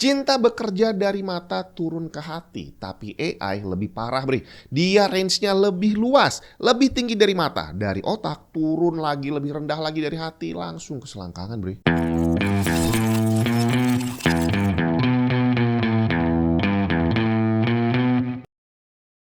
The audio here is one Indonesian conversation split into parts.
Cinta bekerja dari mata turun ke hati, tapi AI lebih parah, Bre. Dia range-nya lebih luas, lebih tinggi dari mata, dari otak, turun lagi, lebih rendah lagi dari hati, langsung ke selangkangan, Bre.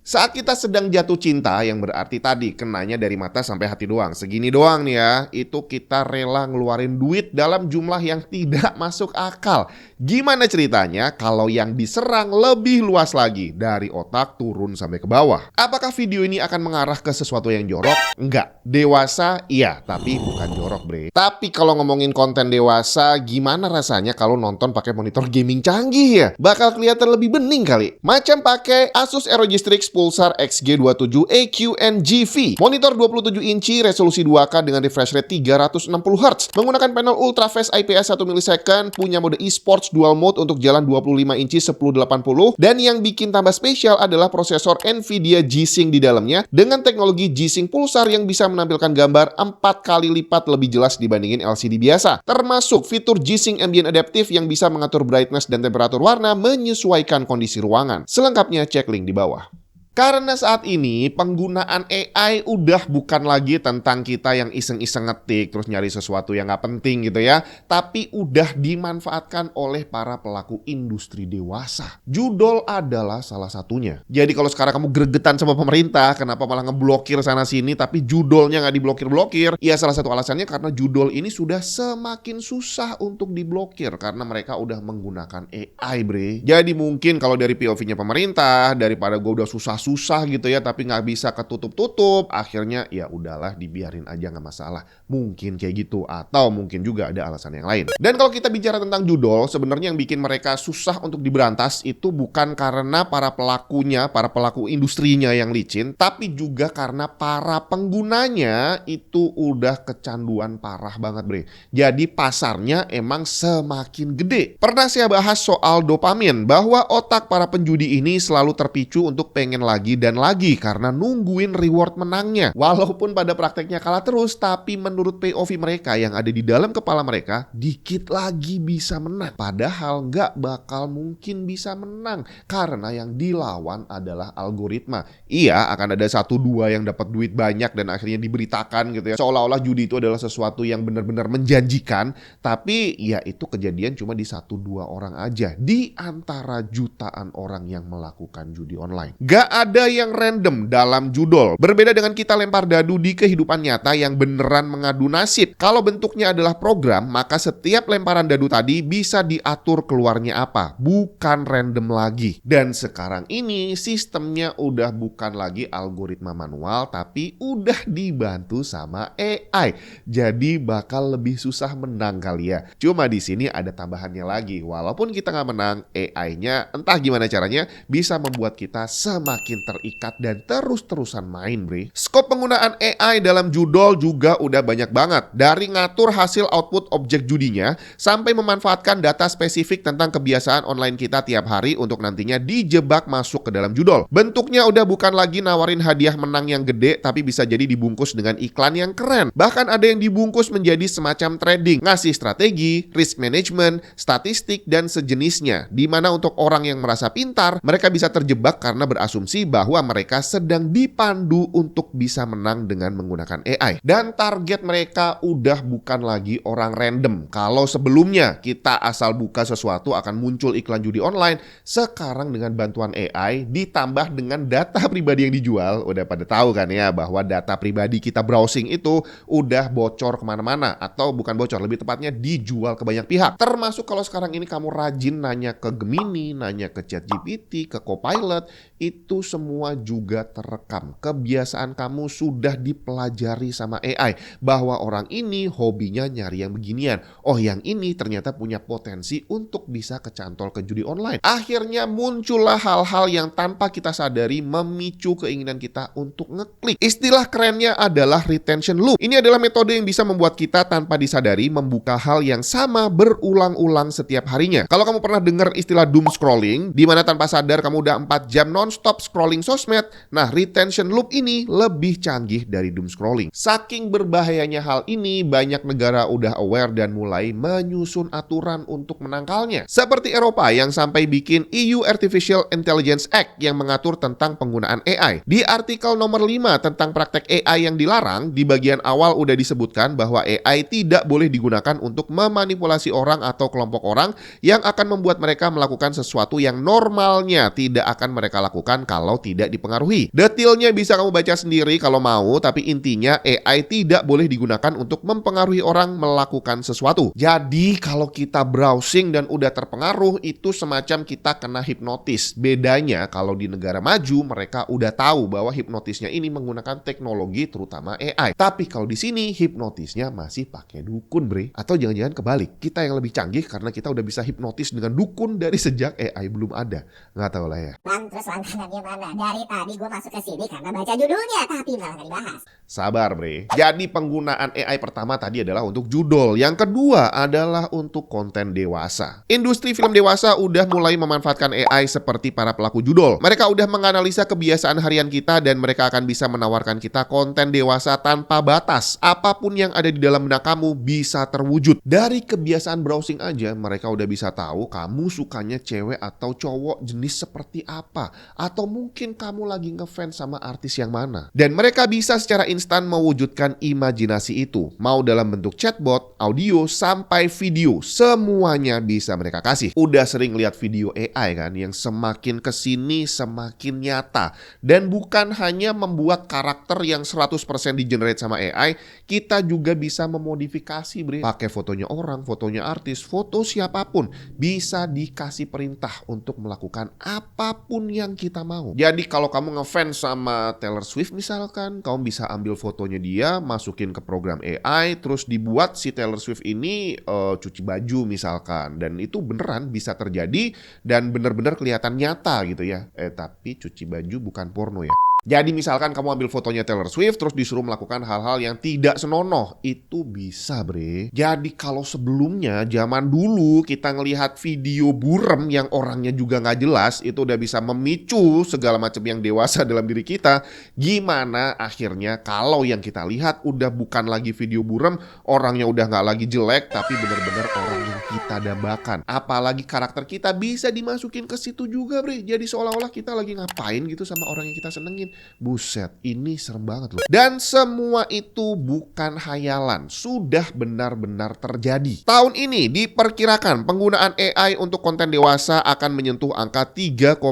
Saat kita sedang jatuh cinta, yang berarti tadi kenanya dari mata sampai hati doang. Segini doang nih ya, itu kita rela ngeluarin duit dalam jumlah yang tidak masuk akal. Gimana ceritanya kalau yang diserang lebih luas lagi, dari otak turun sampai ke bawah? Apakah video ini akan mengarah ke sesuatu yang jorok? Enggak. Dewasa iya, tapi bukan jorok, Bre. Tapi kalau ngomongin konten dewasa, gimana rasanya kalau nonton pakai monitor gaming canggih ya? Bakal kelihatan lebih bening kali. Macam pakai Asus ROG Strix Pulsar XG27 AQN-GV. Monitor 27 inci, resolusi 2K dengan refresh rate 360 Hz. Menggunakan panel Ultra Fast IPS 1 ms, punya mode eSports Dual Mode untuk jalan 25 inci 1080. Dan yang bikin tambah spesial adalah prosesor Nvidia G-Sync di dalamnya dengan teknologi G-Sync Pulsar yang bisa menampilkan gambar 4 kali lipat lebih jelas dibandingin LCD biasa. Termasuk fitur G-Sync Ambient Adaptive yang bisa mengatur brightness dan temperatur warna menyesuaikan kondisi ruangan. Selengkapnya cek link di bawah. Karena saat ini penggunaan AI udah bukan lagi tentang kita yang iseng-iseng ngetik terus nyari sesuatu yang nggak penting gitu ya, tapi udah dimanfaatkan oleh para pelaku industri dewasa. Judol adalah salah satunya. Jadi kalau sekarang kamu gregetan sama pemerintah, kenapa malah ngeblokir sana-sini tapi judolnya nggak diblokir-blokir? Ya salah satu alasannya karena judol ini sudah semakin susah untuk diblokir karena mereka udah menggunakan AI, Bre. Jadi mungkin kalau dari POV-nya pemerintah, daripada gue udah susah gitu ya, tapi nggak bisa ketutup-tutup, akhirnya ya udahlah dibiarin aja nggak masalah. Mungkin kayak gitu, atau mungkin juga ada alasan yang lain. Dan kalau kita bicara tentang judol, sebenarnya yang bikin mereka susah untuk diberantas itu bukan karena para pelakunya, para pelaku industrinya yang licin, tapi juga karena para penggunanya itu udah kecanduan parah banget, Bre. Jadi pasarnya emang semakin gede. Pernah saya bahas soal dopamin, bahwa otak para penjudi ini selalu terpicu untuk pengen lagi dan lagi karena nungguin reward menangnya. Walaupun pada prakteknya kalah terus, tapi menurut POV mereka yang ada di dalam kepala mereka, dikit lagi bisa menang. Padahal nggak bakal mungkin bisa menang karena yang dilawan adalah algoritma. Iya, akan ada 1-2 yang dapat duit banyak dan akhirnya diberitakan gitu ya, seolah-olah judi itu adalah sesuatu yang benar-benar menjanjikan, tapi ya itu kejadian cuma di 1-2 orang aja di antara jutaan orang yang melakukan judi online. Gak ada yang random dalam judol. Berbeda dengan kita lempar dadu di kehidupan nyata yang beneran mengadu nasib. Kalau bentuknya adalah program, maka setiap lemparan dadu tadi bisa diatur keluarnya apa, bukan random lagi. Dan sekarang ini sistemnya udah bukan lagi algoritma manual, tapi udah dibantu sama AI. Jadi bakal lebih susah menang kali ya. Cuma di sini ada tambahannya lagi. Walaupun kita nggak menang, AI-nya entah gimana caranya bisa membuat kita semakin terikat dan terus-terusan main, Bre. Skop penggunaan AI dalam judol juga udah banyak banget. Dari ngatur hasil output objek judinya, sampai memanfaatkan data spesifik tentang kebiasaan online kita tiap hari untuk nantinya dijebak masuk ke dalam judol. Bentuknya udah bukan lagi nawarin hadiah menang yang gede, tapi bisa jadi dibungkus dengan iklan yang keren. Bahkan ada yang dibungkus menjadi semacam trading, ngasih strategi, risk management, statistik, dan sejenisnya. Dimana untuk orang yang merasa pintar, mereka bisa terjebak karena berasumsi bahwa mereka sedang dipandu untuk bisa menang dengan menggunakan AI. Dan target mereka udah bukan lagi orang random. Kalau sebelumnya kita asal buka sesuatu akan muncul iklan judi online, sekarang dengan bantuan AI ditambah dengan data pribadi yang dijual, udah pada tahu kan ya bahwa data pribadi kita browsing itu udah bocor kemana-mana, atau bukan bocor, lebih tepatnya dijual ke banyak pihak. Termasuk kalau sekarang ini kamu rajin nanya ke Gemini, nanya ke ChatGPT, ke Copilot, itu semua juga terekam. Kebiasaan kamu sudah dipelajari sama AI, bahwa orang ini hobinya nyari yang beginian. Oh, yang ini ternyata punya potensi untuk bisa kecantol ke judi online. Akhirnya muncullah hal-hal yang tanpa kita sadari memicu keinginan kita untuk ngeklik. Istilah kerennya adalah retention loop. Ini adalah metode yang bisa membuat kita tanpa disadari membuka hal yang sama berulang-ulang setiap harinya. Kalau kamu pernah dengar istilah doom scrolling, di mana tanpa sadar kamu udah 4 jam non-stop scrolling sosmed, nah retention loop ini lebih canggih dari doom scrolling. Saking berbahayanya hal ini, banyak negara udah aware dan mulai menyusun aturan untuk menangkalnya. Seperti Eropa yang sampai bikin EU Artificial Intelligence Act yang mengatur tentang penggunaan AI. Di artikel nomor 5 tentang praktek AI yang dilarang, di bagian awal udah disebutkan bahwa AI tidak boleh digunakan untuk memanipulasi orang atau kelompok orang yang akan membuat mereka melakukan sesuatu yang normalnya tidak akan mereka lakukan kalau tidak dipengaruhi. Detailnya bisa kamu baca sendiri kalau mau, tapi intinya AI tidak boleh digunakan untuk mempengaruhi orang melakukan sesuatu. Jadi kalau kita browsing dan udah terpengaruh, itu semacam kita kena hipnotis. Bedanya kalau di negara maju mereka udah tahu bahwa hipnotisnya ini menggunakan teknologi terutama AI. Tapi kalau di sini hipnotisnya masih pakai dukun, bre. Atau jangan-jangan kebalik, kita yang lebih canggih karena kita udah bisa hipnotis dengan dukun dari sejak AI belum ada. Nggak tahu lah ya. Bang, terus langganannya mana? Dari tadi gue masuk ke sini karena baca judulnya, tapi malah nggak dibahas. Sabar, bre. Jadi penggunaan AI pertama tadi adalah untuk judul. Yang kedua adalah untuk konten dewasa. Industri film dewasa udah mulai memanfaatkan AI seperti para pelaku judul. Mereka udah menganalisa kebiasaan harian kita dan mereka akan bisa menawarkan kita konten dewasa tanpa batas. Apapun yang ada di dalam benak kamu bisa terwujud. Dari kebiasaan browsing aja mereka udah bisa tahu kamu sukanya cewek atau cowok jenis seperti apa. Atau mungkin kamu lagi ngefans sama artis yang mana. Dan mereka bisa secara instan mewujudkan imajinasi itu. Mau dalam bentuk chatbot, audio, sampai video. Semuanya bisa mereka kasih. Udah sering lihat video AI kan yang semakin kesini semakin nyata. Dan bukan hanya membuat karakter yang 100% di-generate sama AI, kita juga bisa memodifikasi, bre. Pakai fotonya orang, fotonya artis, foto siapapun. Bisa dikasih perintah untuk melakukan apapun yang kita mau. Jadi kalau kamu ngefans sama Taylor Swift misalkan, kamu bisa ambil fotonya dia, masukin ke program AI, terus dibuat si Taylor Swift ini cuci baju misalkan. Dan itu beneran bisa terjadi dan bener-bener kelihatan nyata gitu ya. Tapi cuci baju bukan porno ya. Jadi misalkan kamu ambil fotonya Taylor Swift terus disuruh melakukan hal-hal yang tidak senonoh. Itu bisa, bre. Jadi kalau sebelumnya zaman dulu kita ngelihat video burem yang orangnya juga nggak jelas, itu udah bisa memicu segala macam yang dewasa dalam diri kita. Gimana akhirnya kalau yang kita lihat udah bukan lagi video burem, orangnya udah nggak lagi jelek, tapi benar-benar orang yang kita dambakan. Apalagi karakter kita bisa dimasukin ke situ juga, bre. Jadi seolah-olah kita lagi ngapain gitu sama orang yang kita senengin. Buset, ini serem banget loh. Dan semua itu bukan hayalan, sudah benar-benar terjadi. Tahun ini diperkirakan penggunaan AI untuk konten dewasa akan menyentuh angka 3,8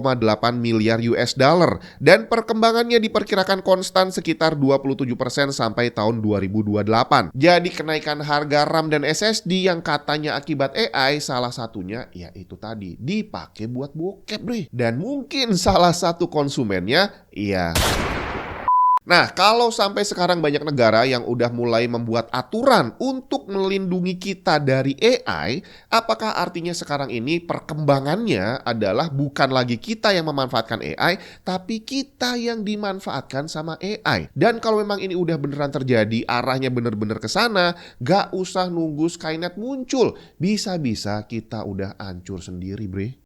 miliar US dollar dan perkembangannya diperkirakan konstan sekitar 27% sampai tahun 2028. Jadi kenaikan harga RAM dan SSD yang katanya akibat AI salah satunya ya itu tadi dipakai buat bokep, bre. Dan mungkin salah satu konsumennya iya. Nah, kalau sampai sekarang banyak negara yang udah mulai membuat aturan untuk melindungi kita dari AI, apakah artinya sekarang ini perkembangannya adalah bukan lagi kita yang memanfaatkan AI, tapi kita yang dimanfaatkan sama AI? Dan kalau memang ini udah beneran terjadi, arahnya bener-bener ke sana, gak usah nunggu Skynet muncul. Bisa-bisa kita udah hancur sendiri, bre.